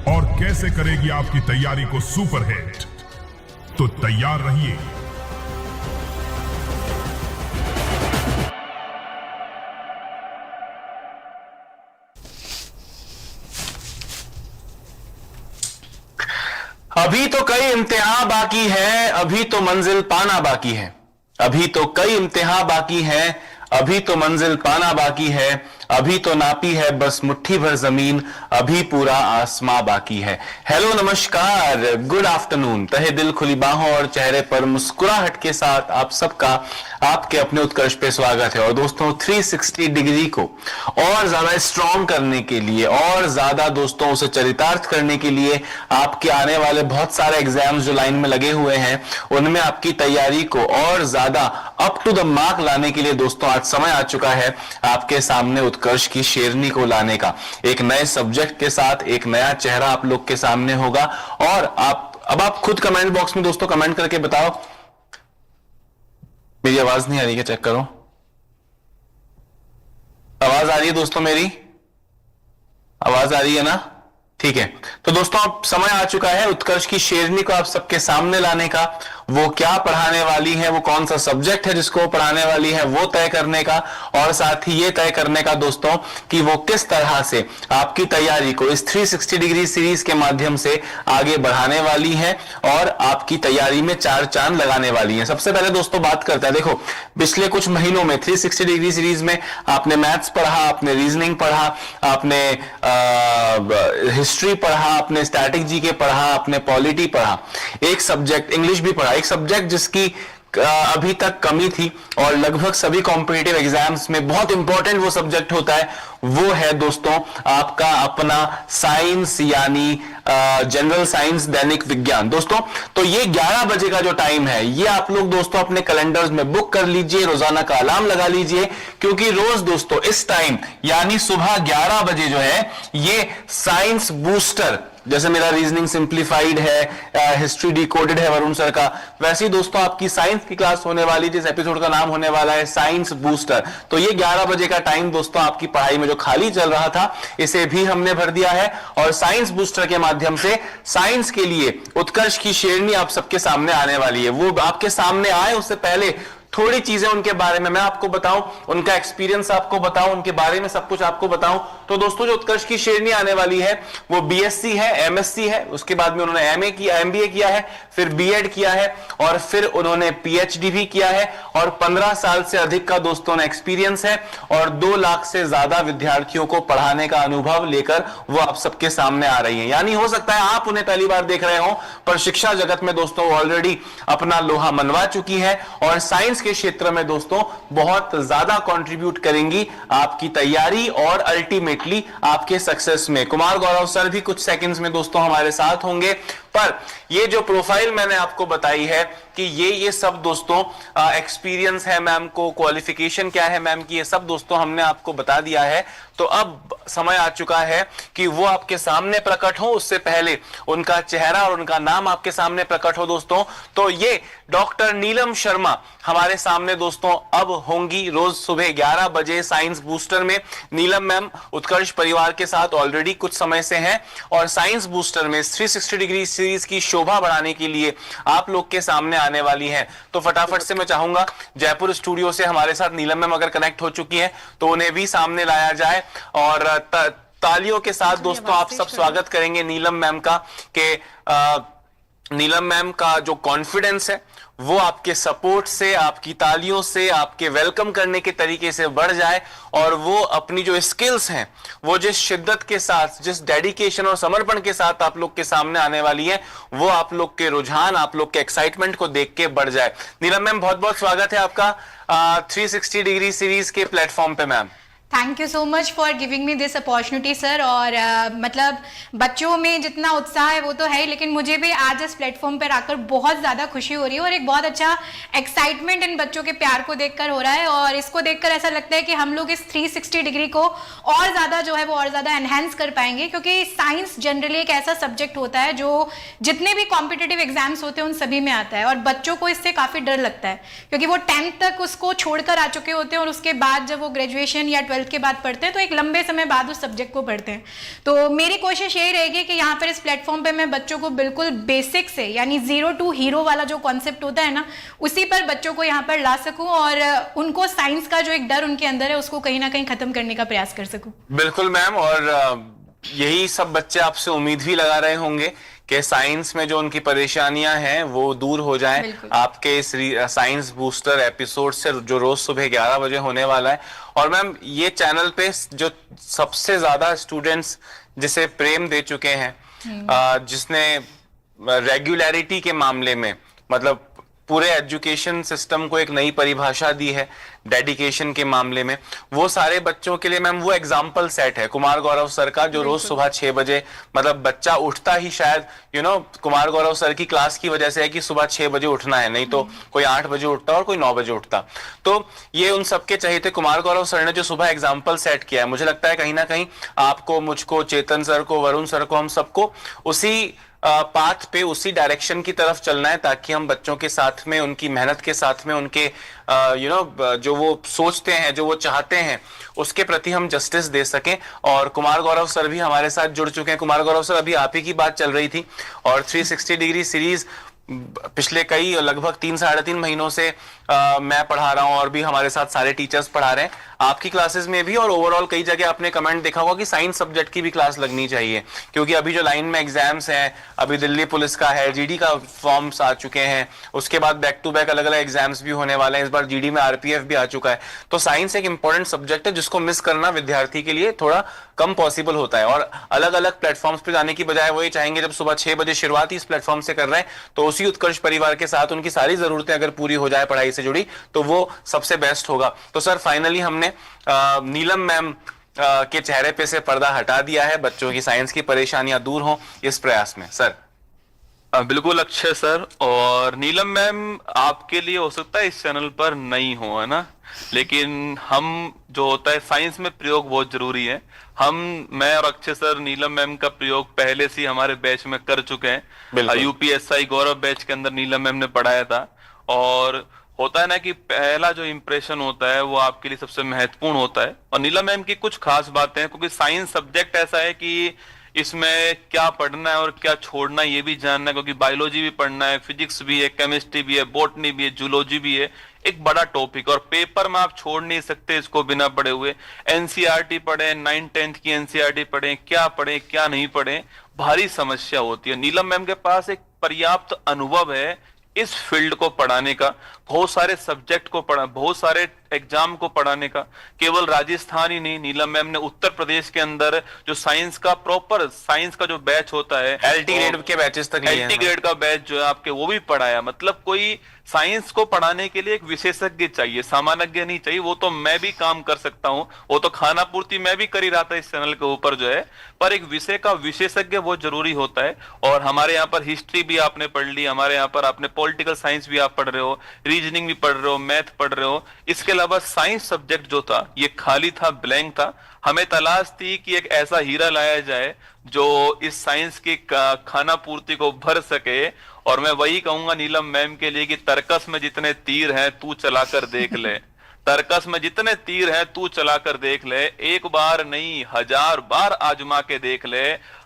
और कैसे करेगी आपकी तैयारी को सुपर हिट। तो तैयार रहिए। अभी तो कई इम्तिहान बाकी है, अभी तो मंजिल पाना बाकी है। अभी तो कई इम्तिहान बाकी है, अभी तो मंजिल पाना बाकी है। अभी तो नापी है बस मुट्ठी भर जमीन, अभी पूरा आसमां बाकी है। हेलो नमस्कार, गुड आफ्टरनून। तहे दिल खुली बाहों और चेहरे पर मुस्कुराहट के साथ आप सबका आपके अपने उत्कर्ष पे स्वागत है। और दोस्तों 360 डिग्री को और ज्यादा स्ट्रॉन्ग करने के लिए और ज्यादा दोस्तों उसे चरितार्थ करने के लिए आपके आने वाले बहुत सारे एग्जाम्स जो लाइन में लगे हुए हैं उनमें आपकी तैयारी को और ज्यादा अप टू द मार्क लाने के लिए दोस्तों आज समय आ चुका है आपके सामने उत्कर्ष की शेरनी को लाने का। एक नए सब्जेक्ट के साथ एक नया चेहरा आप लोग के सामने होगा। और आप खुद कमेंट बॉक्स में दोस्तों कमेंट करके बताओ। मेरी आवाज नहीं आ रही है, चेक करो। आवाज आ रही है दोस्तों? मेरी आवाज आ रही है ना? ठीक है। तो दोस्तों अब समय आ चुका है उत्कर्ष की शेरनी को आप सबके सामने लाने का। वो क्या पढ़ाने वाली है, वो कौन सा सब्जेक्ट है जिसको पढ़ाने वाली है, वो तय करने का। और साथ ही ये तय करने का दोस्तों कि वो किस तरह से आपकी तैयारी को इस 360 डिग्री सीरीज के माध्यम से आगे बढ़ाने वाली है और आपकी तैयारी में चार चांद लगाने वाली है। सबसे पहले दोस्तों बात करते हैं। देखो पिछले कुछ महीनों में 360 डिग्री सीरीज में आपने मैथ्स पढ़ा, आपने रीजनिंग पढ़ा, आपने हिस्ट्री पढ़ा, आपने स्टैटिक जीके पढ़ा, आपने पॉलिटी पढ़ा, एक सब्जेक्ट इंग्लिश भी पढ़ा। एक सब्जेक्ट जिसकी अभी तक कमी थी और लगभग सभी कॉम्पिटिटिव एग्जाम्स में बहुत इंपॉर्टेंट वो सब्जेक्ट होता है, वो है दोस्तों आपका अपना साइंस यानी जनरल साइंस दैनिक विज्ञान। दोस्तों तो ये 11 बजे का जो टाइम है ये आप लोग दोस्तों अपने कैलेंडर्स में बुक कर लीजिए, रोजाना का अलार्म लगा लीजिए, क्योंकि रोज दोस्तों इस टाइम यानी सुबह 11 बजे जो है ये साइंस बूस्टर, जैसे मेरा रीजनिंग सिंप्लीफाइड है, हिस्ट्री डिकोडेड है वरुण सर का, वैसे ही दोस्तों आपकी साइंस की क्लास होने वाली, जिस एपिसोड का नाम होने वाला है साइंस बूस्टर। तो ये 11 बजे का टाइम दोस्तों आपकी पढ़ाई में जो खाली चल रहा था इसे भी हमने भर दिया है और साइंस बूस्टर के माध्यम से साइंस के लिए उत्कर्ष की शेरनी आप सबके सामने आने वाली है। वो आपके सामने आए उससे पहले थोड़ी चीजें उनके बारे में मैं आपको बताऊं, उनका एक्सपीरियंस आपको बताऊं, उनके बारे में सब कुछ आपको बताऊं। तो दोस्तों जो उत्कर्ष की शेरनी आने वाली है वो बीएससी है, एमएससी है, उसके बाद में उन्होंने एमए किया, एमबीए किया है, फिर बीएड किया है और फिर उन्होंने पीएचडी भी किया है और 15 साल से अधिक का दोस्तों ने एक्सपीरियंस है और 2 लाख से ज्यादा विद्यार्थियों को पढ़ाने का अनुभव लेकर वो आप सबके सामने आ रही है। यानी हो सकता है आप उन्हें पहली बार देख रहे हो पर शिक्षा जगत में दोस्तों ऑलरेडी अपना लोहा मनवा चुकी है और साइंस के क्षेत्र में दोस्तों बहुत ज्यादा कंट्रीब्यूट करेंगी आपकी तैयारी और अल्टीमेटली आपके सक्सेस में। कुमार गौरव सर भी कुछ सेकंड्स में दोस्तों हमारे साथ होंगे। पर ये जो प्रोफाइल मैंने आपको बताई है कि ये सब दोस्तों एक्सपीरियंस है मैम को, क्वालिफिकेशन क्या है मैम की, ये सब दोस्तों हमने आपको बता दिया है। तो अब समय आ चुका है कि वो आपके सामने प्रकट हो, उससे पहले उनका चेहरा और उनका नाम आपके सामने प्रकट हो दोस्तों। तो ये डॉक्टर नीलम शर्मा हमारे सामने दोस्तों अब होंगी रोज सुबह 11 बजे साइंस बूस्टर में। नीलम मैम उत्कर्ष परिवार के साथ ऑलरेडी कुछ समय से हैं और साइंस बूस्टर में 360 डिग्री सीरीज की शोभा बढ़ाने के लिए आप लोग के सामने आने वाली हैं। तो फटाफट से मैं चाहूंगा जयपुर स्टूडियो से हमारे साथ नीलम मैम अगर कनेक्ट हो चुकी हैं तो उन्हें भी सामने लाया जाए और तालियों के साथ दोस्तों आप सब स्वागत करेंगे नीलम मैम का कि नीलम मैम का जो कॉन्फिडेंस है वो आपके सपोर्ट से, आपकी तालियों से, आपके वेलकम करने के तरीके से बढ़ जाए और वो अपनी जो स्किल्स हैं वो जिस शिद्दत के साथ, जिस डेडिकेशन और समर्पण के साथ आप लोग के सामने आने वाली है वो आप लोग के रुझान, आप लोग के एक्साइटमेंट को देख के बढ़ जाए। नीलम मैम बहुत बहुत स्वागत है आपका 360 डिग्री सीरीज के प्लेटफॉर्म पे ma'am. Thank you so much for giving me this opportunity sir. और मतलब बच्चों में जितना उत्साह है वो तो है ही, लेकिन मुझे भी आज इस प्लेटफॉर्म पर आकर बहुत ज़्यादा खुशी हो रही है और एक बहुत अच्छा एक्साइटमेंट इन बच्चों के प्यार को देखकर हो रहा है। और इसको देखकर ऐसा लगता है कि हम लोग इस 360 डिग्री को और ज़्यादा जो है वो और ज़्यादा एनहेंस कर पाएंगे, क्योंकि साइंस जनरली एक ऐसा सब्जेक्ट होता है जो जितने भी कॉम्पिटिटिव एग्जाम्स होते हैं उन सभी में आता है और बच्चों को इससे काफ़ी डर लगता है, क्योंकि वो 10th तक उसको छोड़कर आ चुके होते हैं और उसके बाद जब वो ग्रेजुएशन या 12th 12th के बाद पढ़ते हैं, तो एक लंबे समय बाद उस सब्जेक्ट को पढ़ते हैं। तो मेरी कोशिश यही रहेगी कि यहाँ पर इस प्लेटफॉर्म पे मैं बच्चों को बिल्कुल बेसिक से, यानी 0 to हीरो वाला जो कॉन्सेप्ट होता है ना, उसी पर बच्चों को यहाँ पर ला सकूं और उनको साइंस का जो एक डर उनके अंदर है उसको कहीं ना कहीं खत्म करने का प्रयास कर सकूं। बिल्कुल मैम, और यही सब बच्चे आपसे उम्मीद भी लगा रहे होंगे कि साइंस में जो उनकी परेशानियां हैं वो दूर हो जाए आपके इस साइंस बूस्टर एपिसोड से, जो रोज सुबह 11 बजे होने वाला है। और मैम, ये चैनल पे जो सबसे ज्यादा स्टूडेंट्स जिसे प्रेम दे चुके हैं, जिसने रेगुलरिटी के मामले में, मतलब पूरे एजुकेशन सिस्टम को एक नई परिभाषा दी है डेडिकेशन के मामले में, वो सारे बच्चों के लिए मैम वो एग्जाम्पल सेट है कुमार गौरव सर का, जो रोज सुबह 6 बजे, मतलब बच्चा उठता ही शायद कुमार गौरव सर की क्लास की वजह से है कि सुबह 6 बजे उठना है, नहीं तो कोई 8 बजे उठता और कोई 9 बजे उठता। तो ये उन सबके चाहिए थे। कुमार गौरव सर ने जो सुबह एग्जाम्पल सेट किया है, मुझे लगता है कहीं ना कहीं आपको, मुझको, चेतन सर को, वरुण सर को, हम सबको उसी पाथ पे, उसी डायरेक्शन की तरफ चलना है, ताकि हम बच्चों के साथ में, उनकी मेहनत के साथ में, उनके जो वो सोचते हैं, जो वो चाहते हैं, उसके प्रति हम जस्टिस दे सकें। और कुमार गौरव सर भी हमारे साथ जुड़ चुके हैं। कुमार गौरव सर, अभी आप ही की बात चल रही थी, और 360 डिग्री सीरीज पिछले कई लगभग 3-3.5 महीनों से मैं पढ़ा रहा हूं, और भी हमारे साथ सारे टीचर्स पढ़ा रहे हैं आपकी क्लासेस में भी। और ओवरऑल कई जगह आपने कमेंट देखा होगा कि साइंस सब्जेक्ट की भी क्लास लगनी चाहिए, क्योंकि अभी जो लाइन में एग्जाम्स हैं, अभी दिल्ली पुलिस का है, जीडी का फॉर्म्स आ चुके हैं, उसके बाद बैक टू बैक अलग अलग एग्जाम्स भी होने वाले हैं, इस बार जीडी में आरपीएफ भी आ चुका है। तो साइंस एक इंपॉर्टेंट सब्जेक्ट है जिसको मिस करना विद्यार्थी के लिए थोड़ा कम पॉसिबल होता है। और अलग अलग प्लेटफॉर्म्स पे जाने की बजाय वो ये चाहेंगे, जब सुबह 6 बजे शुरुआत ही इस प्लेटफॉर्म से कर रहे हैं, तो उसी उत्कर्ष परिवार के साथ उनकी सारी जरूरतें अगर पूरी हो जाए पढ़ाई से जुड़ी, तो वो सबसे बेस्ट होगा। तो सर, फाइनली हमने नीलम मैम के चेहरे पे से पर्दा हटा दिया है, बच्चों की साइंस की परेशानियां दूर हों इस प्रयास में। सर बिल्कुल अक्षय सर, और नीलम मैम आपके लिए हो सकता है इस चैनल पर नहीं हो, है ना, लेकिन हम जो होता है साइंस में प्रयोग बहुत जरूरी है। मैं और अक्षय सर नीलम मैम का प्रयोग पहले से हमारे बैच में कर चुके हैं। यूपीएसआई गौरव बैच के अंदर नीलम मैम ने पढ़ाया था। और होता है ना कि पहला जो इंप्रेशन होता है वो आपके लिए सबसे महत्वपूर्ण होता है। और नीलम मैम की कुछ खास बातें हैं, क्योंकि साइंस सब्जेक्ट ऐसा है कि इसमें क्या पढ़ना है और क्या छोड़ना है ये भी जानना है, क्योंकि बायोलॉजी भी पढ़ना है, फिजिक्स भी है, केमिस्ट्री भी है, बॉटनी भी है, जूलॉजी भी है, एक बड़ा टॉपिक। और पेपर में आप छोड़ नहीं सकते इसको बिना पढ़े हुए। एनसीईआरटी पढ़े, 9th-10th की एनसीईआरटी पढ़े, क्या नहीं पढ़े, भारी समस्या होती है। नीलम मैम के पास एक पर्याप्त अनुभव है इस फील्ड को पढ़ाने का, बहुत सारे सब्जेक्ट को पढ़ा, बहुत सारे एग्जाम को पढ़ाने का। केवल राजस्थान ही नहीं, नीलम मैम ने उत्तर प्रदेश के अंदर जो साइंस का प्रॉपर साइंस का जो बैच होता है, एलटी ग्रेड के बैचेस तक, एलटी ग्रेड का बैच जो है आपके, वो भी पढ़ाया। मतलब कोई साइंस को पढ़ाने के लिए एक विशेषज्ञ चाहिए, सामान्य नहीं चाहिए। वो तो मैं भी काम कर सकता हूं, वो तो खाना पूर्ति मैं भी कर ही रहा था इस चैनल के ऊपर जो है, पर एक विषय का विशेषज्ञ बहुत जरूरी होता है। और हमारे यहाँ पर हिस्ट्री भी आपने पढ़ ली, हमारे यहाँ पर आपने पॉलिटिकल साइंस भी आप पढ़ रहे हो, रीजनिंग भी पढ़ रहे हो, मैथ पढ़ रहे हो। इसके अलावा साइंस सब्जेक्ट जो था ये खाली था, ब्लैंक था। हमें तलाश थी कि एक ऐसा हीरा लाया जाए जो इस साइंस की खाना पूर्ति को भर सके। और मैं वही कहूंगा नीलम मैम के लिए कि तर्कस में जितने तीर हैं तू चलाकर देख ले, तर्कस में जितने तीर हैं तू चलाकर देख ले, एक बार नहीं 1000 बार आजमा के देख ले,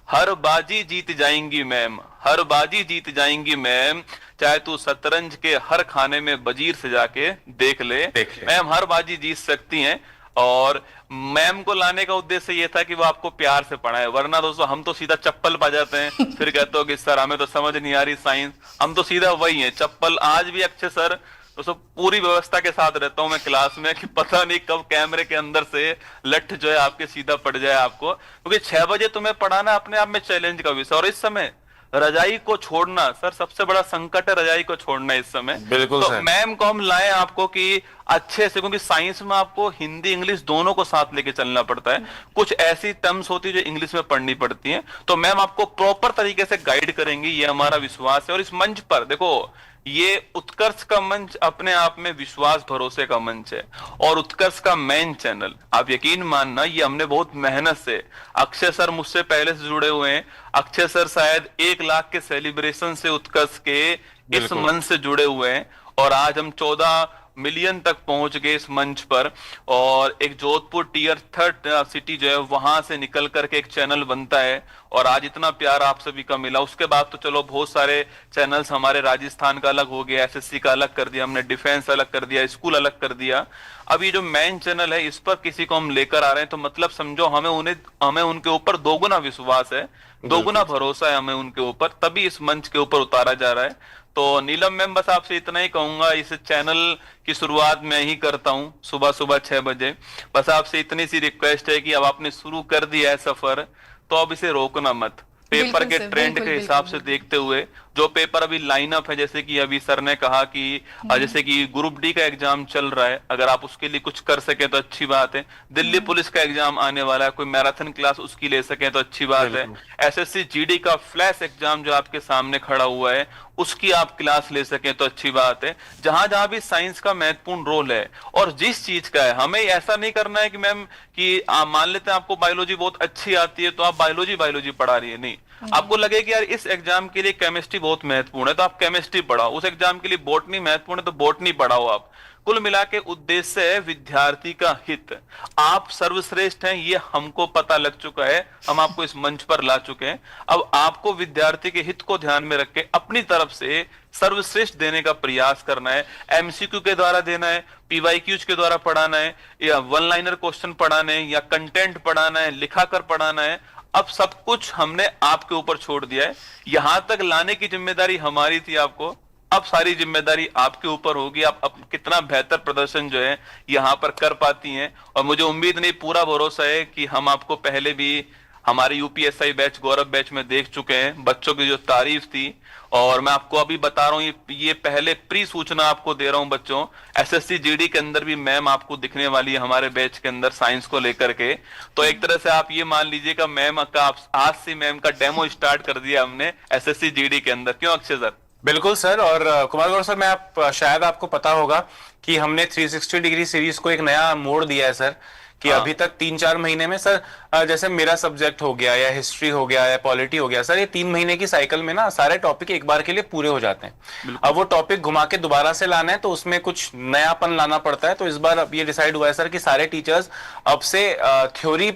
हर बाजी जीत जाएंगी मैम, हर बाजी जीत जाएंगी मैम, चाहे तू शतरंज के हर खाने में वजीर से जाके देख ले, मैम हर बाजी जीत सकती हैं। और मैम को लाने का उद्देश्य ये था कि वो आपको प्यार से पढ़ाए, वरना दोस्तों हम तो सीधा चप्पल पा जाते हैं, फिर कहते हो कि सर हमें तो समझ नहीं आ रही साइंस, हम तो सीधा वही है चप्पल। आज भी अक्षय सर दोस्तों पूरी व्यवस्था के साथ रहता हूं मैं क्लास में कि पता नहीं कब कैमरे के अंदर से लठ जो है आपके सीधा पड़ जाए आपको, क्योंकि 6 बजे तुम्हें पढ़ाना अपने आप में चैलेंज का विषय। और इस समय रजाई को छोड़ना सर सबसे बड़ा संकट है, रजाई को छोड़ना इस समय। बिल्कुल तो मैम को हम लाए आपको कि अच्छे से, क्योंकि साइंस में आपको हिंदी इंग्लिश दोनों को साथ लेके चलना पड़ता है, कुछ ऐसी टर्म्स होती है जो इंग्लिश में पढ़नी पड़ती हैं, तो मैम आपको प्रॉपर तरीके से गाइड करेंगी, ये हमारा विश्वास है। और इस मंच पर देखो, ये उत्कर्ष का मंच अपने आप में विश्वास भरोसे का मंच है, और उत्कर्ष का मेन चैनल आप यकीन मानना, ये हमने बहुत मेहनत से, अक्षय सर मुझसे पहले से जुड़े हुए हैं, अक्षय सर शायद 1 लाख के सेलिब्रेशन से उत्कर्ष के इस मंच से जुड़े हुए हैं, और आज हम 14 मिलियन तक पहुंच गए इस मंच पर, और एक जोधपुर टियर 3 सिटी जो है वहां से निकल करके एक चैनल बनता है, और आज इतना प्यार आप सभी का मिला। उसके बाद तो चलो बहुत सारे चैनल्स हमारे राजस्थान का अलग हो गया, एसएससी का अलग कर दिया हमने, डिफेंस अलग कर दिया, स्कूल अलग कर दिया। अब ये जो मेन चैनल है इस पर किसी को हम लेकर आ रहे हैं, तो मतलब समझो हमें उनके ऊपर दोगुना विश्वास है, दोगुना भरोसा है हमें उनके ऊपर, तभी इस मंच के ऊपर उतारा जा रहा है। तो नीलम मैम बस आपसे इतना ही कहूंगा, इस चैनल की शुरुआत मैं ही करता हूं सुबह सुबह 6 बजे। बस आपसे इतनी सी रिक्वेस्ट है कि अब आपने शुरू कर दिया है सफर, तो अब इसे रोकना मत। पेपर के ट्रेंड के हिसाब से देखते हुए जो पेपर अभी लाइनअप है, जैसे कि अभी सर ने कहा कि जैसे कि ग्रुप डी का एग्जाम चल रहा है, अगर आप उसके लिए कुछ कर सके तो अच्छी बात है। दिल्ली पुलिस का एग्जाम आने वाला है, कोई मैराथन क्लास उसकी ले सके तो अच्छी बात है। एसएससी जीडी का फ्लैश एग्जाम जो आपके सामने खड़ा हुआ है उसकी आप क्लास ले सके तो अच्छी बात है। जहां जहां भी साइंस का महत्वपूर्ण रोल है और जिस चीज का है, हमें ऐसा नहीं करना है कि मैम कि मान लेते हैं आपको बायोलॉजी बहुत अच्छी आती है तो आप बायोलॉजी पढ़ा रही है, नहीं। आपको लगे कि यार इस एग्जाम के लिए केमिस्ट्री बहुत महत्वपूर्ण है तो आप केमिस्ट्री पढ़ाओ, उस एग्जाम के लिए बॉटनी महत्वपूर्ण है तो बॉटनी पढ़ाओ आप। कुल मिला के उद्देश्य है विद्यार्थी का हित। आप सर्वश्रेष्ठ हैं ये हमको पता लग चुका है, हम आपको इस मंच पर ला चुके हैं। अब आपको विद्यार्थी के हित को ध्यान में रख के अपनी तरफ से सर्वश्रेष्ठ देने का प्रयास करना है। एमसीक्यू के द्वारा देना है, पीवाईक्यूज के द्वारा पढ़ाना है, या वन लाइनर क्वेश्चन पढ़ाना है, या कंटेंट पढ़ाना है, लिखाकर पढ़ाना है। अब सब कुछ हमने आपके ऊपर छोड़ दिया है। यहां तक लाने की जिम्मेदारी हमारी थी आपको, अब सारी जिम्मेदारी आपके ऊपर होगी। आप कितना बेहतर प्रदर्शन जो है यहां पर कर पाती हैं, और मुझे उम्मीद नहीं पूरा भरोसा है कि हम आपको पहले भी हमारे यूपीएसआई बैच गौरव बैच में देख चुके हैं। बच्चों की जो तारीफ थी, और मैं आपको अभी बता रहा हूँ ये पहले प्री सूचना आपको दे रहा हूँ बच्चों, एसएससी जीडी के अंदर भी मैम आपको दिखने वाली है हमारे बैच के अंदर साइंस को लेकर के। तो एक तरह से आप ये मान लीजिएगा मैम का आज से मैम का डेमो स्टार्ट कर दिया हमने एसएससी जीडी के अंदर। क्यों अक्षय सर? बिल्कुल सर। और कुमार गौरव सर, मैं शायद आपको पता होगा कि हमने 360 डिग्री सीरीज को एक नया मोड़ दिया है सर, कि अभी तक 3-4 महीने में सर, जैसे मेरा सब्जेक्ट हो गया या हिस्ट्री हो गया या पॉलिटी हो गया सर, ये 3 महीने की साइकिल में ना सारे टॉपिक एक बार के लिए पूरे हो जाते हैं। अब वो टॉपिक घुमा के दोबारा से लाना है तो उसमें कुछ नयापन लाना पड़ता है। तो इस बार अब ये डिसाइड हुआ है सर कि सारे टीचर्स अब से थ्योरी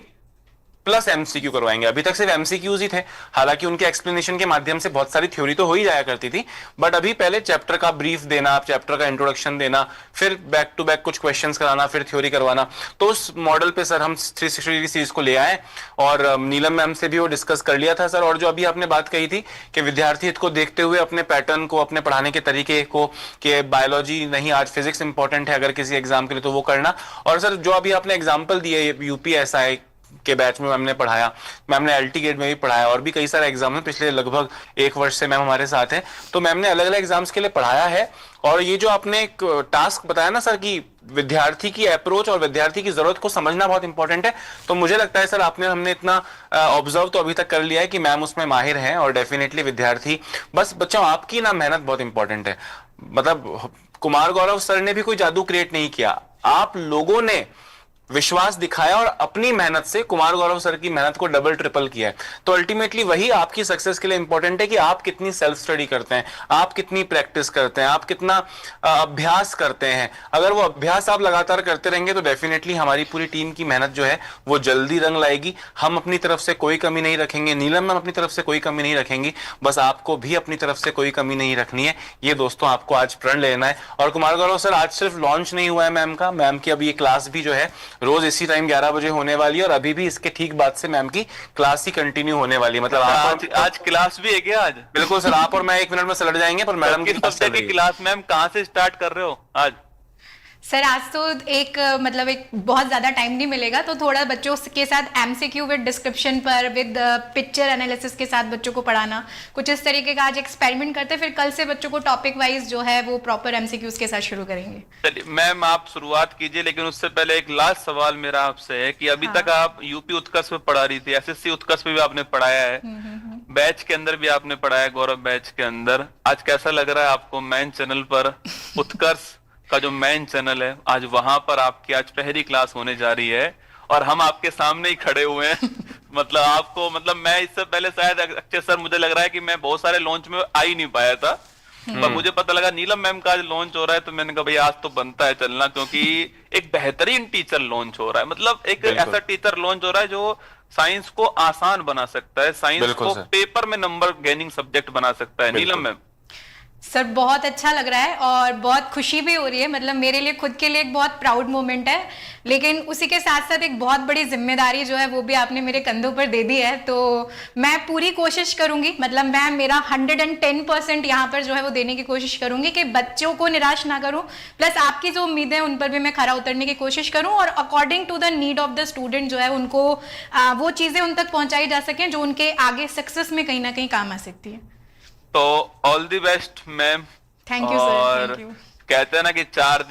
प्लस एमसीक्यू करवाएंगे। अभी तक सिर्फ एमसीक्यूज ही थे, हालांकि उनके एक्सप्लेनेशन के माध्यम से बहुत सारी थ्योरी तो हो ही जाया करती थी, बट अभी पहले चैप्टर का ब्रीफ देना, चैप्टर का इंट्रोडक्शन देना, फिर बैक टू बैक कुछ क्वेश्चंस कराना, फिर थ्योरी करवाना। तो उस मॉडल पे सर हम 360 डिग्री सीरीज को ले आए, और नीलम मैम से भी वो डिस्कस कर लिया था सर। और जो अभी आपने बात कही थी कि विद्यार्थी हित को देखते हुए अपने पैटर्न को, अपने पढ़ाने के तरीके को, कि बायोलॉजी नहीं आज फिजिक्स इंपॉर्टेंट है अगर किसी एग्जाम के लिए, तो वो करना। और सर जो अभी आपने एग्जाम्पल दिए यूपीएसआई के बैच में मैम ने पढ़ाया, मैम ने एलटी गेट में भी पढ़ाया, और भी कई सारे एग्जाम में पिछले लगभग 1 वर्ष से मैम हमारे साथ हैं। तो मैम ने अलग अलग एग्जाम्स के लिए पढ़ाया है। और ये जो आपने एक टास्क बताया ना सर कि विद्यार्थी की अप्रोच और विद्यार्थी की जरूरत को समझना बहुत इंपॉर्टेंट है, तो मुझे लगता है सर हमने इतना ऑब्जर्व तो अभी तक कर लिया है कि मैम उसमें माहिर हैं। और डेफिनेटली विद्यार्थी, बस बच्चों आपकी ना मेहनत बहुत इंपॉर्टेंट है। मतलब कुमार गौरव सर ने भी कोई जादू क्रिएट नहीं किया, आप लोगों ने विश्वास दिखाया और अपनी मेहनत से कुमार गौरव सर की मेहनत को डबल ट्रिपल किया है। तो अल्टीमेटली वही आपकी सक्सेस के लिए इंपॉर्टेंट है कि आप कितनी सेल्फ स्टडी करते हैं, आप कितनी प्रैक्टिस करते हैं, आप कितना अभ्यास करते हैं। अगर वो अभ्यास आप लगातार करते रहेंगे तो डेफिनेटली हमारी पूरी टीम की मेहनत जो है वो जल्दी रंग लाएगी। हम अपनी तरफ से कोई कमी नहीं रखेंगे, नीलम मैम अपनी तरफ से कोई कमी नहीं रखेंगी, बस आपको भी अपनी तरफ से कोई कमी नहीं रखनी है। ये दोस्तों आपको आज प्रण लेना है। और कुमार गौरव सर, आज सिर्फ लॉन्च नहीं हुआ है मैम का, मैम की अभी ये क्लास भी जो है रोज इसी टाइम 11 बजे होने वाली है, और अभी भी इसके ठीक बाद से मैम की क्लास ही कंटिन्यू होने वाली है। मतलब आज क्लास भी है क्या आज? बिल्कुल सर, आप और मैं 1 मिनट में सलट जाएंगे, पर मैडम की क्लास मैम कहां से स्टार्ट कर रहे हो आज? सर आज तो एक बहुत ज्यादा टाइम नहीं मिलेगा, तो थोड़ा बच्चों के साथ एमसीक्यू विद डिस्क्रिप्शन पर, विद पिक्चर एनालिसिस के साथ बच्चों को पढ़ाना, कुछ इस तरीके का आज एक्सपेरिमेंट करते हैं। फिर कल से बच्चों को टॉपिक वाइज जो है वो प्रॉपर एमसीक्यूज के साथ शुरू करेंगे। चलिए मैम आप शुरुआत कीजिए, लेकिन उससे पहले एक लास्ट सवाल मेरा आपसे है कि अभी तक आप यूपी उत्कर्ष में पढ़ा रही थी, एसएससी उत्कर्ष में भी आपने पढ़ाया है, बैच के अंदर भी आपने पढ़ाया, गौरव बैच के अंदर। आज कैसा लग रहा है आपको मेन चैनल पर, उत्कर्ष का जो मेन चैनल है, आज वहां पर आपकी आज पहली क्लास होने जा रही है और हम आपके सामने ही खड़े हुए हैं। मतलब आपको, मतलब मैं इससे पहले शायद अक्षय सर, मुझे लग रहा है कि मैं बहुत सारे लॉन्च में आ ही नहीं पाया था, पर मुझे पता लगा नीलम मैम का आज लॉन्च हो रहा है, तो मैंने कहा भाई आज तो बनता है चलना, क्योंकि एक बेहतरीन टीचर लॉन्च हो रहा है। मतलब एक ऐसा टीचर लॉन्च हो रहा है जो साइंस को आसान बना सकता है, साइंस को पेपर में नंबर गेनिंग सब्जेक्ट बना सकता है। नीलम मैम सर बहुत अच्छा लग रहा है और बहुत खुशी भी हो रही है, मतलब मेरे लिए खुद के लिए एक बहुत प्राउड मोमेंट है, लेकिन उसी के साथ साथ एक बहुत बड़ी जिम्मेदारी जो है वो भी आपने मेरे कंधों पर दे दी है। तो मैं पूरी कोशिश करूंगी, मतलब मैं मेरा 110% यहाँ पर जो है वो देने की कोशिश करूंगी कि बच्चों को निराश ना करूं, प्लस आपकी जो उम्मीदें हैं उन पर भी मैं खरा उतरने की कोशिश करूं और according to the need of the student जो है उनको वो चीज़ें उन तक पहुंचाई जा सकें जो उनके आगे सक्सेस में कहीं ना कहीं काम आ सकती है। तो all the best ma'am. Thank you sir. और थैंक यू। कहते हैं ना कि 4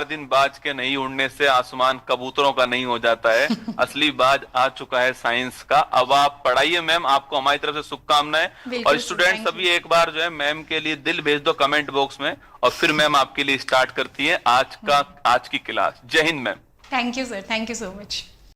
दिन बाज के नहीं उड़ने से आसमान कबूतरों का नहीं हो जाता है। असली बाज आ चुका है साइंस का। अब आप पढ़ाइए मैम, आपको हमारी तरफ से शुभकामनाएं। और स्टूडेंट सभी एक बार जो है मैम के लिए दिल भेज दो कमेंट बॉक्स में, और फिर मैम आपके लिए स्टार्ट करती है आज की क्लास। जय Hind ma'am. Thank you sir. Thank you so much.